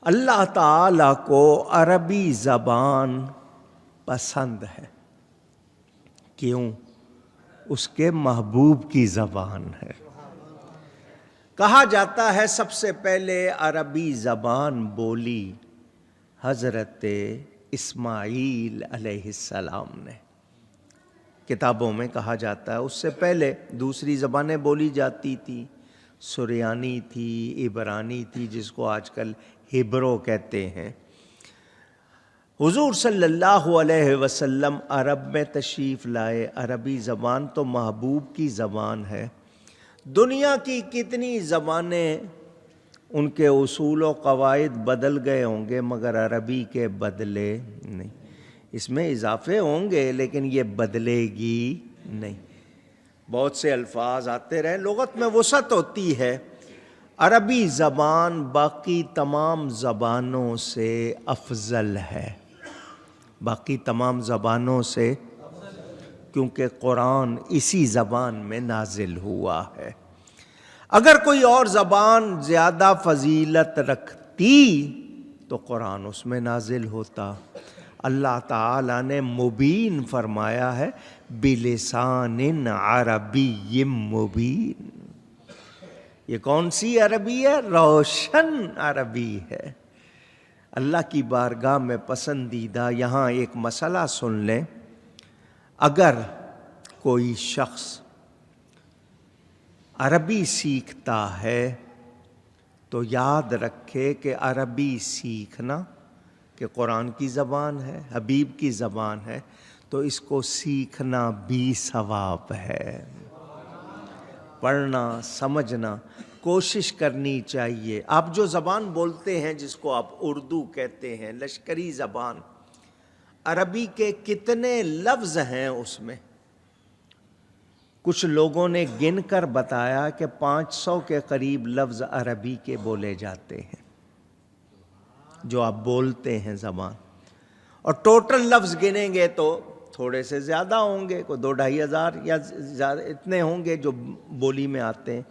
اللہ تعالیٰ کو عربی زبان پسند ہے. کیوں؟ اس کے محبوب کی زبان ہے. کہا جاتا ہے سب سے پہلے عربی زبان بولی حضرت اسماعیل علیہ السلام نے. کتابوں میں کہا جاتا ہے اس سے پہلے دوسری زبانیں بولی جاتی تھی. سریانی تھی، عبرانی تھی، جس کو آج کل ہیبرو کہتے ہیں. حضور صلی اللہ علیہ وسلم عرب میں تشریف لائے. عربی زبان تو محبوب کی زبان ہے. دنیا کی کتنی زبانیں ان کے اصول و قواعد بدل گئے ہوں گے، مگر عربی کے بدلے نہیں. اس میں اضافے ہوں گے لیکن یہ بدلے گی نہیں. بہت سے الفاظ آتے رہے، لغت میں وسعت ہوتی ہے. عربی زبان باقی تمام زبانوں سے افضل ہے، باقی تمام زبانوں سے، کیونکہ قرآن اسی زبان میں نازل ہوا ہے. اگر کوئی اور زبان زیادہ فضیلت رکھتی تو قرآن اس میں نازل ہوتا. اللہ تعالیٰ نے مبین فرمایا ہے بلسان عربی مبین. یہ کون سی عربی ہے؟ روشن عربی ہے. اللہ کی بارگاہ میں پسندیدہ یہاں ایک مسئلہ سن لیں. اگر کوئی شخص عربی سیکھتا ہے تو یاد رکھے کہ عربی سیکھنا، کہ قرآن کی زبان ہے، حبیب کی زبان ہے، تو اس کو سیکھنا بھی ثواب ہے. پڑھنا، سمجھنا، کوشش کرنی چاہیے. آپ جو زبان بولتے ہیں جس کو آپ اردو کہتے ہیں، لشکری زبان، عربی کے کتنے لفظ ہیں اس میں؟ کچھ لوگوں نے گن کر بتایا کہ 500 کے قریب لفظ عربی کے بولے جاتے ہیں جو آپ بولتے ہیں زبان. اور ٹوٹل لفظ گنیں گے تو تھوڑے سے زیادہ ہوں گے، کوئی 2-2.5 ہزار یا زیادہ اتنے ہوں گے جو بولی میں آتے ہیں.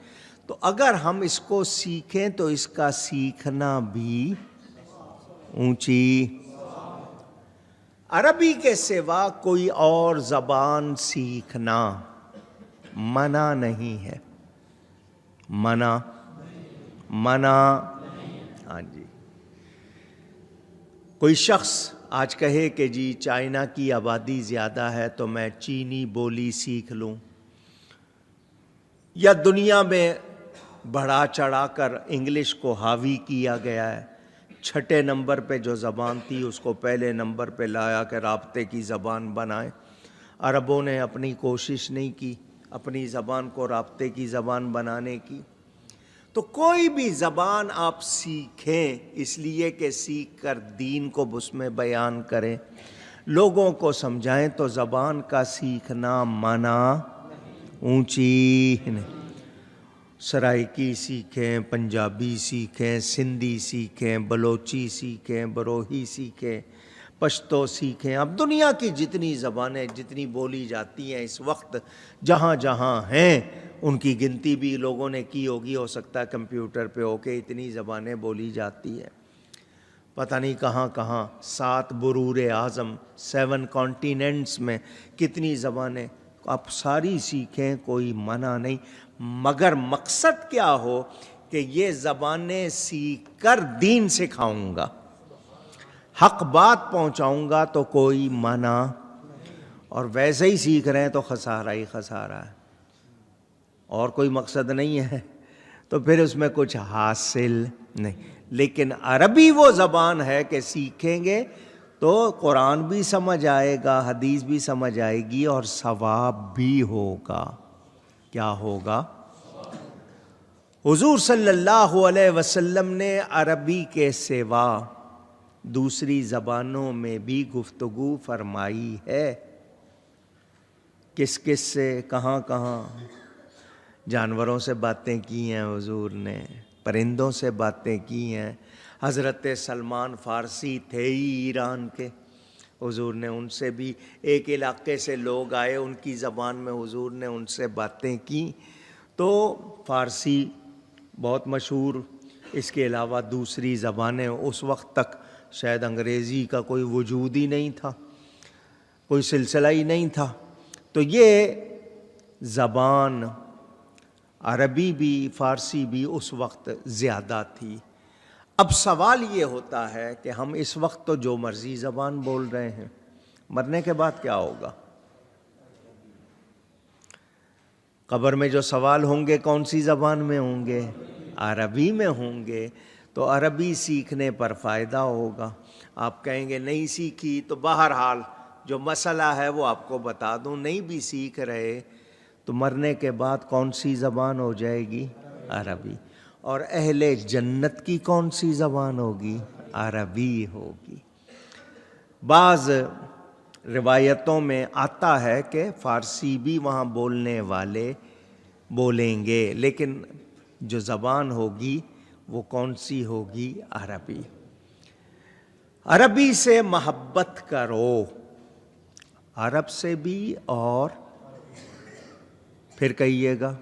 تو اگر ہم اس کو سیکھیں تو اس کا سیکھنا بھی اونچی. عربی کے سوا کوئی اور زبان سیکھنا منع نہیں ہے. منع ہاں جی. کوئی شخص آج کہے کہ جی چائنا کی آبادی زیادہ ہے تو میں چینی بولی سیکھ لوں، یا دنیا میں بڑھا چڑھا کر انگلش کو حاوی کیا گیا ہے، 6 نمبر پہ جو زبان تھی اس کو پہلے نمبر پہ لایا کہ رابطے کی زبان بنائے. عربوں نے اپنی کوشش نہیں کی اپنی زبان کو رابطے کی زبان بنانے کی. تو کوئی بھی زبان آپ سیکھیں اس لیے کہ سیکھ کر دین کو اس میں بیان کریں، لوگوں کو سمجھائیں، تو زبان کا سیکھنا منع اونچی نہیں. سرائکی سیکھیں، پنجابی سیکھیں، سندھی سیکھیں، بلوچی سیکھیں، بروہی سیکھیں، پشتو سیکھیں. اب دنیا کی جتنی زبانیں جتنی بولی جاتی ہیں اس وقت جہاں جہاں ہیں ان کی گنتی بھی لوگوں نے کی ہوگی، ہو سکتا ہے کمپیوٹر پہ ہو کے اتنی زبانیں بولی جاتی ہیں. پتہ نہیں کہاں کہاں 7 برور اعظم 7 کانٹیننٹس میں کتنی زبانیں. آپ ساری سیکھیں، کوئی منع نہیں، مگر مقصد کیا ہو کہ یہ زبانیں سیکھ کر دین سکھاؤں گا، حق بات پہنچاؤں گا تو کوئی منع. اور ویسے ہی سیکھ رہے ہیں تو خسارہ ہی خسارہ ہے، اور کوئی مقصد نہیں ہے تو پھر اس میں کچھ حاصل نہیں. لیکن عربی وہ زبان ہے کہ سیکھیں گے تو قرآن بھی سمجھ آئے گا، حدیث بھی سمجھ آئے گی، اور ثواب بھی ہوگا. کیا ہوگا؟ حضور صلی اللہ علیہ وسلم نے عربی کے سوا دوسری زبانوں میں بھی گفتگو فرمائی ہے. کس کس سے، کہاں کہاں؟ جانوروں سے باتیں کی ہیں حضور نے، پرندوں سے باتیں کی ہیں. حضرت سلمان فارسی تھے ہی ایران کے، حضور نے ان سے بھی، ایک علاقے سے لوگ آئے ان کی زبان میں حضور نے ان سے باتیں کی. تو فارسی بہت مشہور اس کے علاوہ دوسری زبانیں اس وقت تک شاید انگریزی کا کوئی وجود ہی نہیں تھا، کوئی سلسلہ ہی نہیں تھا، تو یہ زبان عربی بھی فارسی بھی اس وقت زیادہ تھی۔ اب سوال یہ ہوتا ہے کہ ہم اس وقت تو جو مرضی زبان بول رہے ہیں، مرنے کے بعد کیا ہوگا؟ قبر میں جو سوال ہوں گے کون سی زبان میں ہوں گے؟ عربی میں ہوں گے، تو عربی سیکھنے پر فائدہ ہوگا۔ آپ کہیں گے نہیں سیکھی تو بہرحال جو مسئلہ ہے وہ آپ کو بتا دوں، نہیں بھی سیکھ رہے تو مرنے کے بعد کون سی زبان ہو جائے گی؟ عربی۔ اور اہل جنت کی کون سی زبان ہوگی؟ عربی ہوگی۔ بعض روایتوں میں آتا ہے کہ فارسی بھی وہاں بولنے والے بولیں گے، لیکن جو زبان ہوگی وہ کون سی ہوگی؟ عربی۔ عربی سے محبت کرو، عرب سے بھی، اور پھر کہیے گا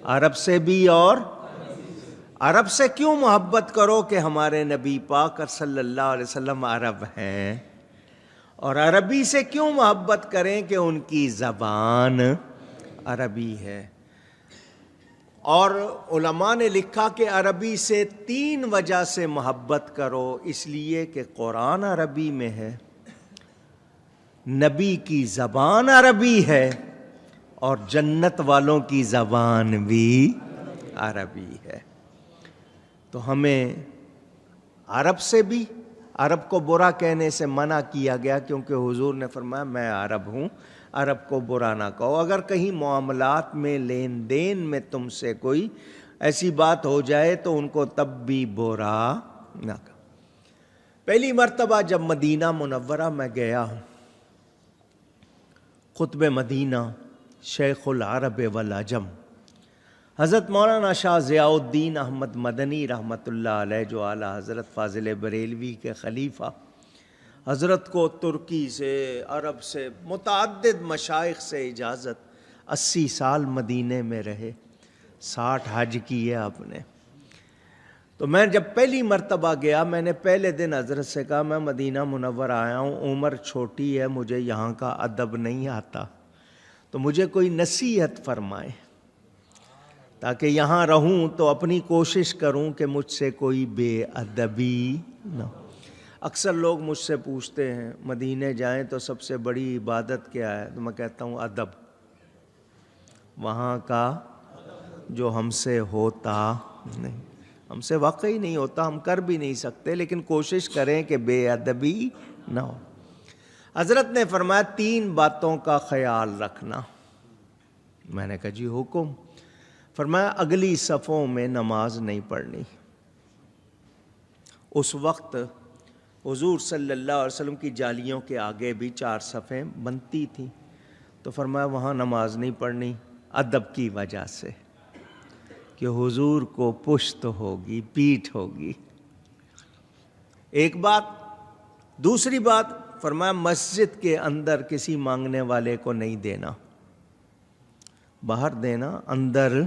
عرب سے بھی، اور عرب سے کیوں محبت کرو کہ ہمارے نبی پاک صلی اللہ علیہ وسلم عرب ہیں، اور عربی سے کیوں محبت کریں کہ ان کی زبان عربی ہے۔ اور علماء نے لکھا کہ عربی سے 3 وجہ سے محبت کرو، اس لیے کہ قرآن عربی میں ہے، نبی کی زبان عربی ہے، اور جنت والوں کی زبان بھی عربی ہے۔ تو ہمیں عرب سے بھی، عرب کو برا کہنے سے منع کیا گیا، کیونکہ حضور نے فرمایا میں عرب ہوں، عرب کو برا نہ کہو۔ اگر کہیں معاملات میں لین دین میں تم سے کوئی ایسی بات ہو جائے تو ان کو تب بھی برا نہ کہو۔ پہلی مرتبہ جب مدینہ منورہ میں گیا ہوں، خطب مدینہ شیخ العرب والعجم حضرت مولانا شاہ ضیاء الدین احمد مدنی رحمۃ اللہ علیہ، جو اعلیٰ حضرت فاضل بریلوی کے خلیفہ، حضرت کو ترکی سے، عرب سے، متعدد مشائخ سے اجازت، 80 سال مدینے میں رہے، 60 حج کیے آپ نے۔ تو میں جب پہلی مرتبہ گیا، میں نے پہلے دن حضرت سے کہا میں مدینہ منور آیا ہوں، عمر چھوٹی ہے، مجھے یہاں کا ادب نہیں آتا، تو مجھے کوئی نصیحت فرمائے تاکہ یہاں رہوں تو اپنی کوشش کروں کہ مجھ سے کوئی بے ادبی نہ ہو۔ اکثر لوگ مجھ سے پوچھتے ہیں مدینے جائیں تو سب سے بڑی عبادت کیا ہے، تو میں کہتا ہوں ادب، وہاں کا جو ہم سے ہوتا نہیں، ہم سے واقعی نہیں ہوتا، ہم کر بھی نہیں سکتے، لیکن کوشش کریں کہ بے ادبی نہ ہو۔ حضرت نے فرمایا 3 باتوں کا خیال رکھنا۔ میں نے کہا جی حکم۔ فرمایا اگلی صفوں میں نماز نہیں پڑھنی۔ اس وقت حضور صلی اللہ علیہ وسلم کی جالیوں کے آگے بھی 4 صفیں بنتی تھیں، تو فرمایا وہاں نماز نہیں پڑھنی، ادب کی وجہ سے کہ حضور کو پشت ہوگی، پیٹھ ہوگی۔ ایک بات۔ دوسری بات فرمایا مسجد کے اندر کسی مانگنے والے کو نہیں دینا، باہر دینا، اندر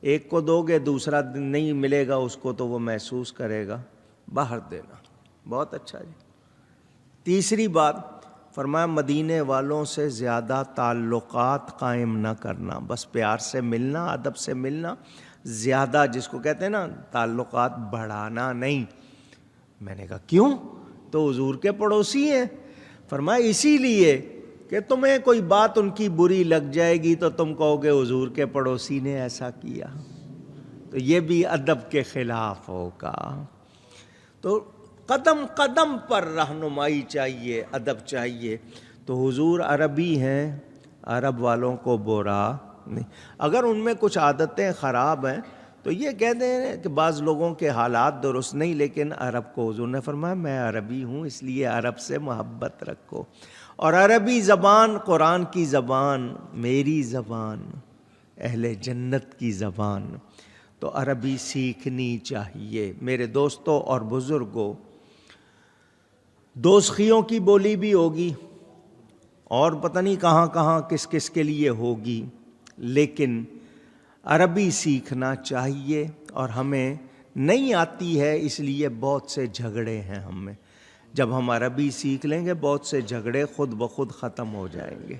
ایک کو دو گے دوسرا نہیں ملے گا اس کو تو وہ محسوس کرے گا، باہر دینا۔ بہت اچھا جی۔ تیسری بات فرمایا مدینے والوں سے زیادہ تعلقات قائم نہ کرنا، بس پیار سے ملنا، ادب سے ملنا، زیادہ جس کو کہتے ہیں نا تعلقات بڑھانا نہیں۔ میں نے کہا کیوں؟ تو حضور کے پڑوسی ہیں۔ فرمایا اسی لیے کہ تمہیں کوئی بات ان کی بری لگ جائے گی تو تم کہو گے حضور کے پڑوسی نے ایسا کیا، تو یہ بھی ادب کے خلاف ہوگا۔ تو قدم قدم پر رہنمائی چاہیے، ادب چاہیے۔ تو حضور عربی ہیں، عرب والوں کو برا نہیں۔ اگر ان میں کچھ عادتیں خراب ہیں تو یہ کہتے ہیں کہ بعض لوگوں کے حالات درست نہیں، لیکن عرب کو حضور نے فرمایا میں عربی ہوں، اس لیے عرب سے محبت رکھو۔ اور عربی زبان قرآن کی زبان، میری زبان، اہل جنت کی زبان، تو عربی سیکھنی چاہیے۔ میرے دوستوں اور بزرگوں، دوسخیوں کی بولی بھی ہوگی اور پتہ نہیں کہاں کہاں کس کس کے لیے ہوگی، لیکن عربی سیکھنا چاہیے۔ اور ہمیں نہیں آتی ہے، اس لیے بہت سے جھگڑے ہیں ہم میں۔ جب ہم عربی سیکھ لیں گے بہت سے جھگڑے خود بخود ختم ہو جائیں گے،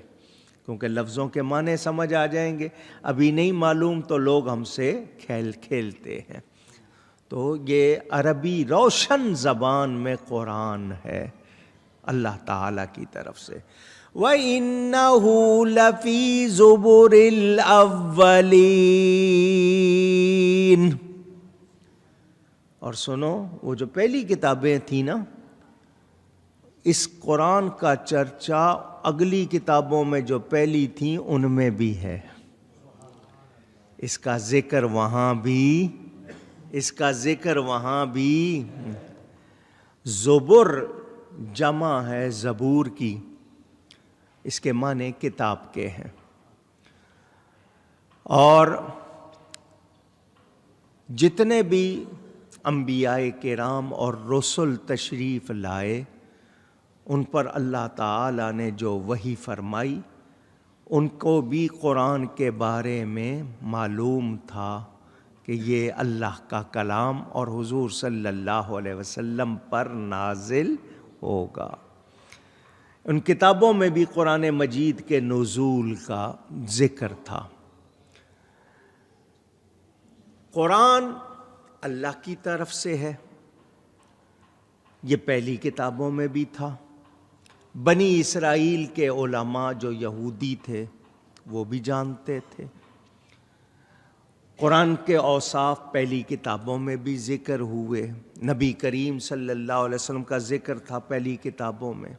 کیونکہ لفظوں کے معنی سمجھ آ جائیں گے۔ ابھی نہیں معلوم تو لوگ ہم سے کھیلتے ہیں۔ تو یہ عربی روشن زبان میں قرآن ہے اللہ تعالیٰ کی طرف سے۔ وَإِنَّهُ لَفِي زُبُرِ الْأَوَّلِينَ۔ اور سنو، وہ جو پہلی کتابیں تھیں نا، اس قرآن کا چرچا اگلی کتابوں میں جو پہلی تھیں ان میں بھی ہے، اس کا ذکر وہاں بھی، اس کا ذکر وہاں بھی۔ زبر جمع ہے زبور کی، اس کے معنی کتاب کے ہیں۔ اور جتنے بھی انبیاء کرام اور رسل تشریف لائے ان پر اللہ تعالیٰ نے جو وحی فرمائی، ان کو بھی قرآن کے بارے میں معلوم تھا کہ یہ اللہ کا کلام اور حضور صلی اللہ علیہ وسلم پر نازل ہوگا۔ ان کتابوں میں بھی قرآن مجید کے نزول کا ذکر تھا۔ قرآن اللہ کی طرف سے ہے، یہ پہلی کتابوں میں بھی تھا۔ بنی اسرائیل کے علماء جو یہودی تھے وہ بھی جانتے تھے۔ قرآن کے اوصاف پہلی کتابوں میں بھی ذکر ہوئے، نبی کریم صلی اللہ علیہ وسلم کا ذکر تھا پہلی کتابوں میں۔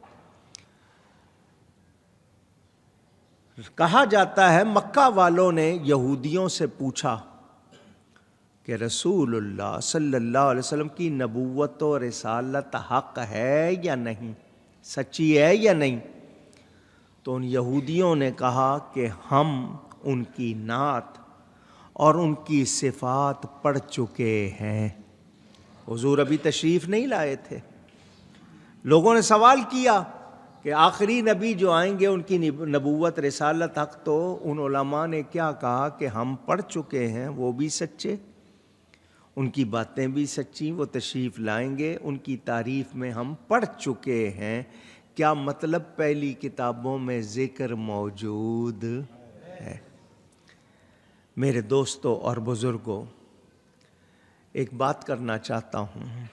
کہا جاتا ہے مکہ والوں نے یہودیوں سے پوچھا کہ رسول اللہ صلی اللہ علیہ وسلم کی نبوت و رسالت حق ہے یا نہیں، سچی ہے یا نہیں؟ تو ان یہودیوں نے کہا کہ ہم ان کی نعت اور ان کی صفات پڑھ چکے ہیں۔ حضور ابھی تشریف نہیں لائے تھے۔ لوگوں نے سوال کیا کہ آخری نبی جو آئیں گے ان کی نبوت رسالت حق، تو ان علماء نے کیا کہا کہ ہم پڑھ چکے ہیں، وہ بھی سچے، ان کی باتیں بھی سچی، وہ تشریف لائیں گے، ان کی تعریف میں ہم پڑھ چکے ہیں۔ کیا مطلب پہلی کتابوں میں ذکر موجود ہے۔ میرے دوستوں اور بزرگوں، ایک بات کرنا چاہتا ہوں،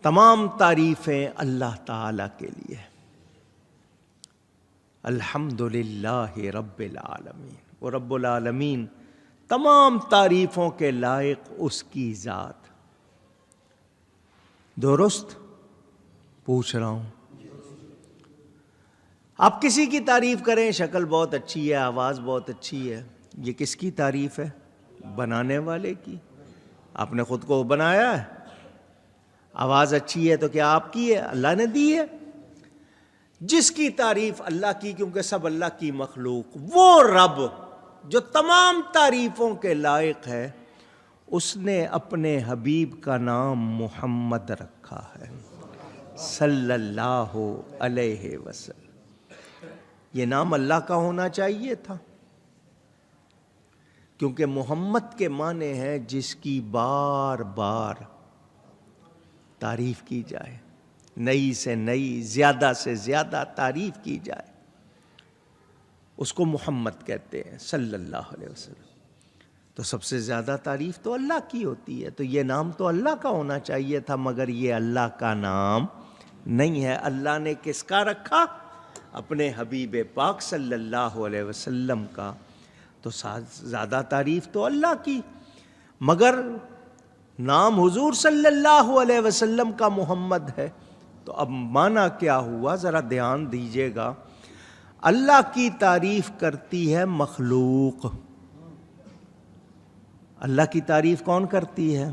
تمام تعریفیں اللہ تعالیٰ کے لیے۔ الحمدللہ رب العالمین، وہ رب العالمین تمام تعریفوں کے لائق اس کی ذات۔ درست پوچھ رہا ہوں؟ آپ کسی کی تعریف کریں، شکل بہت اچھی ہے، آواز بہت اچھی ہے، یہ کس کی تعریف ہے؟ بنانے والے کی۔ آپ نے خود کو بنایا ہے؟ آواز اچھی ہے تو کیا آپ کی ہے؟ اللہ نے دی ہے۔ جس کی تعریف اللہ کی، کیونکہ سب اللہ کی مخلوق، وہ رب جو تمام تعریفوں کے لائق ہے، اس نے اپنے حبیب کا نام محمد رکھا ہے صلی اللہ علیہ وسلم۔ یہ نام اللہ کا ہونا چاہیے تھا، کیونکہ محمد کے معنی ہے جس کی بار بار تعریف کی جائے، نئی سے نئی، زیادہ سے زیادہ تعریف کی جائے، اس کو محمد کہتے ہیں صلی اللہ علیہ وسلم۔ تو سب سے زیادہ تعریف تو اللہ کی ہوتی ہے، تو یہ نام تو اللہ کا ہونا چاہیے تھا، مگر یہ اللہ کا نام نہیں ہے۔ اللہ نے کس کا رکھا؟ اپنے حبیب پاک صلی اللہ علیہ وسلم کا۔ تو زیادہ تعریف تو اللہ کی، مگر نام حضور صلی اللہ علیہ وسلم کا محمد ہے۔ تو اب معنی کیا ہوا؟ ذرا دھیان دیجیے گا۔ اللہ کی تعریف کرتی ہے مخلوق، اللہ کی تعریف کون کرتی ہے؟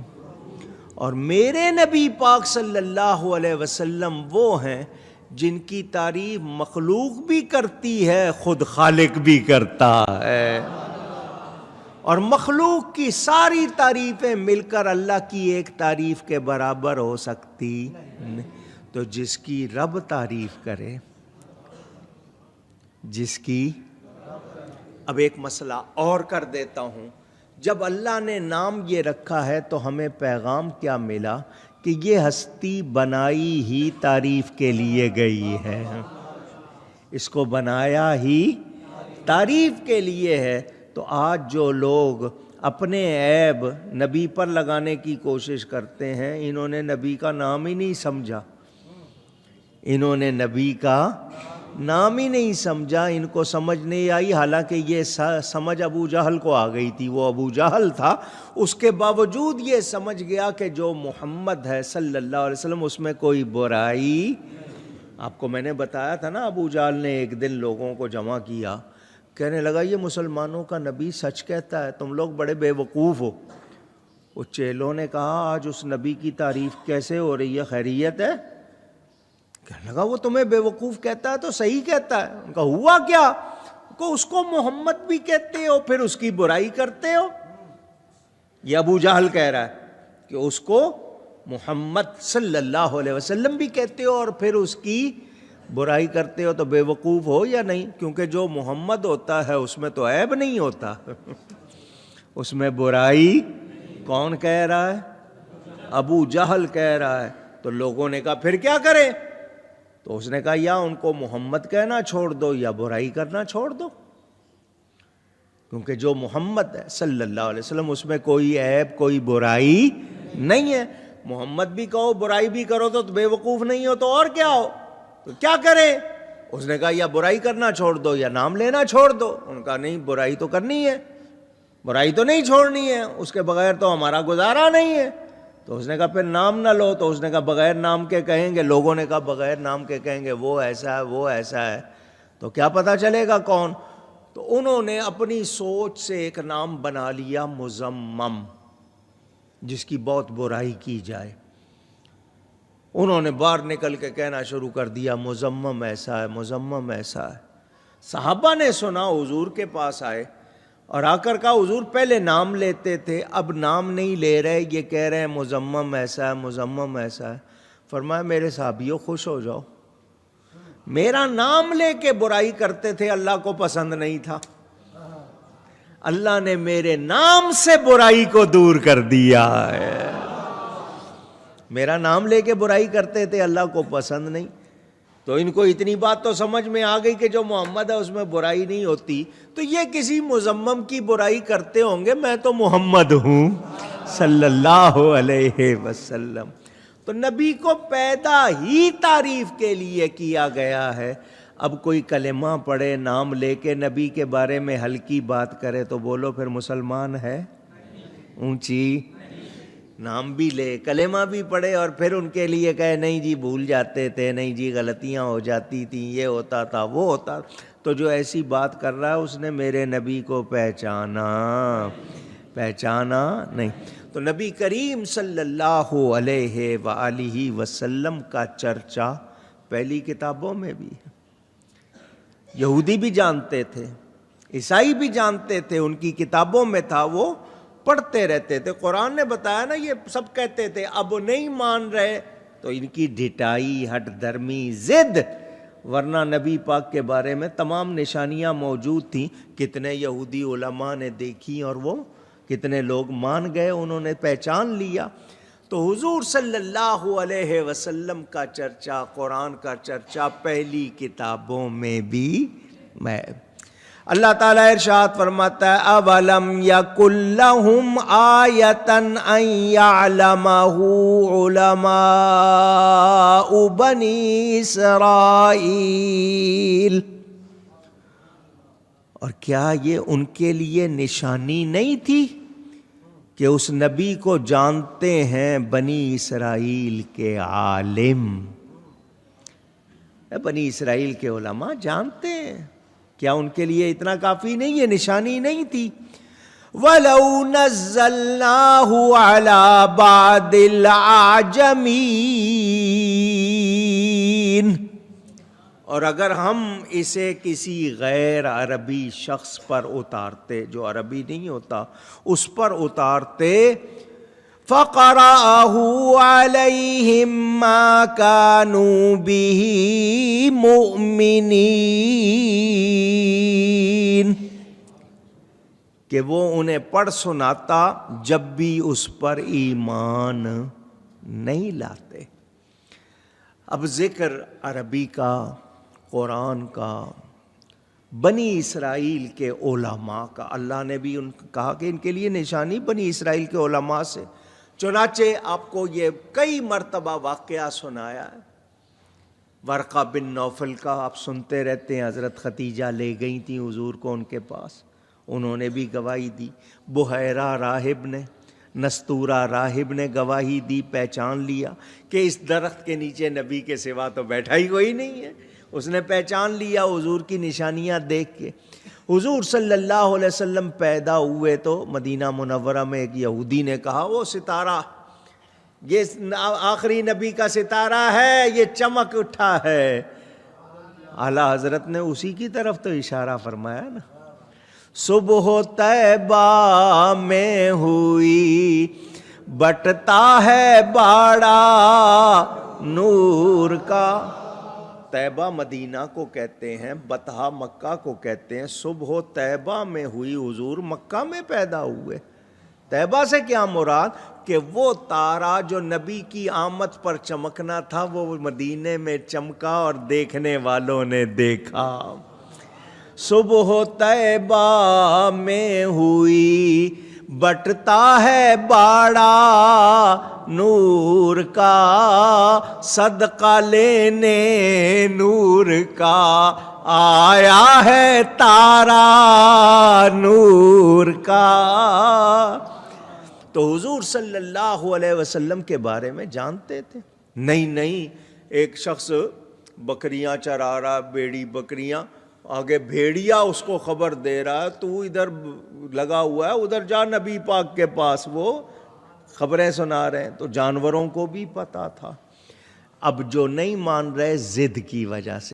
اور میرے نبی پاک صلی اللہ علیہ وسلم وہ ہیں جن کی تعریف مخلوق بھی کرتی ہے، خود خالق بھی کرتا ہے۔ اور مخلوق کی ساری تعریفیں مل کر اللہ کی ایک تعریف کے برابر ہو سکتی نہیں۔ تو جس کی رب تعریف کرے، جس کی، اب ایک مسئلہ اور کر دیتا ہوں، جب اللہ نے نام یہ رکھا ہے تو ہمیں پیغام کیا ملا کہ یہ ہستی بنائی ہی تعریف کے لیے گئی ہے، اس کو بنایا ہی تعریف کے لیے ہے۔ تو آج جو لوگ اپنے عیب نبی پر لگانے کی کوشش کرتے ہیں، انہوں نے نبی کا نام ہی نہیں سمجھا، انہوں نے نبی کا نام ہی نہیں سمجھا، ان کو سمجھ نہیں آئی۔ حالانکہ یہ سمجھ ابو جہل کو آ گئی تھی، وہ ابو جہل تھا، اس کے باوجود یہ سمجھ گیا کہ جو محمد ہے صلی اللہ علیہ وسلم اس میں کوئی برائی۔ آپ کو میں نے بتایا تھا نا، ابو جہل نے ایک دن لوگوں کو جمع کیا، کہنے لگا یہ مسلمانوں کا نبی سچ کہتا ہے، تم لوگ بڑے بے وقوف ہو۔ وہ چیلوں نے کہا آج اس نبی کی تعریف کیسے ہو رہی ہے، خیریت ہے؟ کہنے لگا وہ تمہیں بے وقوف کہتا ہے تو صحیح کہتا ہے۔ ان کا ہوا کیا کہ اس کو محمد بھی کہتے ہو پھر اس کی برائی کرتے ہو۔ یہ ابو جہل کہہ رہا ہے کہ اس کو محمد صلی اللہ علیہ وسلم بھی کہتے ہو اور پھر اس کی برائی کرتے ہو، تو بے وقوف ہو یا نہیں؟ کیونکہ جو محمد ہوتا ہے اس میں تو عیب نہیں ہوتا، اس میں برائی کون کہہ رہا ہے؟ ابو جہل کہہ رہا ہے۔ تو لوگوں نے کہا پھر کیا کریں؟ تو اس نے کہا یا ان کو محمد کہنا چھوڑ دو یا برائی کرنا چھوڑ دو، کیونکہ جو محمد ہے صلی اللہ علیہ وسلم اس میں کوئی عیب کوئی برائی نہیں ہے۔ محمد بھی کہو برائی بھی کرو تو بے وقوف نہیں ہو تو اور کیا ہو؟ تو کیا کریں؟ اس نے کہا یا برائی کرنا چھوڑ دو یا نام لینا چھوڑ دو۔ ان کا نہیں، برائی تو کرنی ہے، برائی تو نہیں چھوڑنی ہے، اس کے بغیر تو ہمارا گزارا نہیں ہے۔ تو اس نے کہا پھر نام نہ لو۔ تو اس نے کہا بغیر نام کے کہیں گے، لوگوں نے کہا بغیر نام کے کہیں گے وہ ایسا ہے وہ ایسا ہے، تو کیا پتہ چلے گا کون؟ تو انہوں نے اپنی سوچ سے ایک نام بنا لیا مزمم، جس کی بہت برائی کی جائے۔ انہوں نے باہر نکل کے کہنا شروع کر دیا مزمم ایسا ہے مزمم ایسا ہے۔ صحابہ نے سنا، حضور کے پاس آئے اور آ کر کہا حضور پہلے نام لیتے تھے اب نام نہیں لے رہے، یہ کہہ رہے ہیں مزمم ایسا ہے مزمم ایسا ہے۔ فرمایا میرے صحابیوں خوش ہو جاؤ، میرا نام لے کے برائی کرتے تھے، اللہ کو پسند نہیں تھا، اللہ نے میرے نام سے برائی کو دور کر دیا ہے۔ میرا نام لے کے برائی کرتے تھے، اللہ کو پسند نہیں۔ تو ان کو اتنی بات تو سمجھ میں آ گئی کہ جو محمد ہے اس میں برائی نہیں ہوتی، تو یہ کسی مزمم کی برائی کرتے ہوں گے، میں تو محمد ہوں صلی اللہ علیہ وسلم۔ تو نبی کو پیدا ہی تعریف کے لیے کیا گیا ہے۔ اب کوئی کلمہ پڑھے نام لے کے نبی کے بارے میں ہلکی بات کرے تو بولو پھر مسلمان ہے؟ اونچی نام بھی لے کلمہ بھی پڑھے اور پھر ان کے لیے کہے نہیں جی بھول جاتے تھے، نہیں جی غلطیاں ہو جاتی تھیں، یہ ہوتا تھا وہ ہوتا، تو جو ایسی بات کر رہا ہے اس نے میرے نبی کو پہچانا نہیں۔ تو نبی کریم صلی اللہ علیہ وآلہ وسلم کا چرچا پہلی کتابوں میں بھی ہے، یہودی بھی جانتے تھے، عیسائی بھی جانتے تھے، ان کی کتابوں میں تھا، وہ پڑھتے رہتے تھے۔ قرآن نے بتایا نا، یہ سب کہتے تھے، اب نہیں مان رہے، تو ان کی ڈھٹائی ہٹ درمی ضد، ورنہ نبی پاک کے بارے میں تمام نشانیاں موجود تھیں۔ کتنے یہودی علماء نے دیکھی اور وہ کتنے لوگ مان گئے، انہوں نے پہچان لیا۔ تو حضور صلی اللہ علیہ وسلم کا چرچا، قرآن کا چرچا پہلی کتابوں میں بھی میں۔ اللہ تعالیٰ ارشاد فرماتا ہے اَوَلَمْ يَكُنْ لَهُمْ آیَةً أَنْ يَعْلَمَهُ عُلَمَاءُ بَنِي إِسْرَائِيلَ، اور کیا یہ ان کے لیے نشانی نہیں تھی کہ اس نبی کو جانتے ہیں بنی اسرائیل کے عالم؟ بنی اسرائیل کے علماء جانتے ہیں، کیا ان کے لیے اتنا کافی نہیں؟ یہ نشانی نہیں تھی؟ وَلَوْ نَزَّلْنَاهُ عَلَى بَعْضِ الْأَعْجَمِينَ، اور اگر ہم اسے کسی غیر عربی شخص پر اتارتے، جو عربی نہیں ہوتا اس پر اتارتے، فَقَرَأَهُ عَلَيْهِمْ مَا كَانُوا بِهِ مُؤْمِنِينَ، کہ وہ انہیں پڑھ سناتا جب بھی اس پر ایمان نہیں لاتے۔ اب ذکر عربی کا، قرآن کا، بنی اسرائیل کے علماء کا، اللہ نے بھی ان کہا کہ ان کے لیے نشانی بنی اسرائیل کے علماء سے، چنانچہ آپ کو یہ کئی مرتبہ واقعہ سنایا ہے۔ ورقہ بن نوفل کا آپ سنتے رہتے ہیں، حضرت ختیجہ لے گئی تھیں حضور کو ان کے پاس، انہوں نے بھی گواہی دی۔ بحیرہ راہب نے، نستورہ راہب نے گواہی دی، پہچان لیا کہ اس درخت کے نیچے نبی کے سوا تو بیٹھا ہی کوئی نہیں ہے، اس نے پہچان لیا حضور کی نشانیاں دیکھ کے۔ حضور صلی اللہ علیہ وسلم پیدا ہوئے تو مدینہ منورہ میں ایک یہودی نے کہا وہ ستارہ، یہ آخری نبی کا ستارہ ہے، یہ چمک اٹھا ہے۔ اعلیٰ حضرت نے اسی کی طرف تو اشارہ فرمایا نا، صبح طیبہ میں ہوئی بٹتا ہے باڑا نور کا۔ طیبہ مدینہ کو کہتے ہیں، بطحہ مکہ کو کہتے ہیں۔ صبح طیبہ میں ہوئی، حضور مکہ میں پیدا ہوئے۔ طیبہ سے کیا مراد کہ وہ تارا جو نبی کی آمد پر چمکنا تھا وہ مدینے میں چمکا اور دیکھنے والوں نے دیکھا۔ صبح طیبہ میں ہوئی بٹتا ہے باڑا نور کا، صدقہ لینے نور کا آیا ہے تارا نور کا۔ تو حضور صلی اللہ علیہ وسلم کے بارے میں جانتے تھے؟ نہیں، ایک شخص بکریاں چرا رہا، بیڑی بکریاں، آگے بھیڑیا اس کو خبر دے رہا ہے تو ادھر لگا ہوا ہے، ادھر جا نبی پاک کے پاس، وہ خبریں سنا رہے ہیں۔ تو جانوروں کو بھی پتا تھا، اب جو نہیں مان رہے ضد کی وجہ سے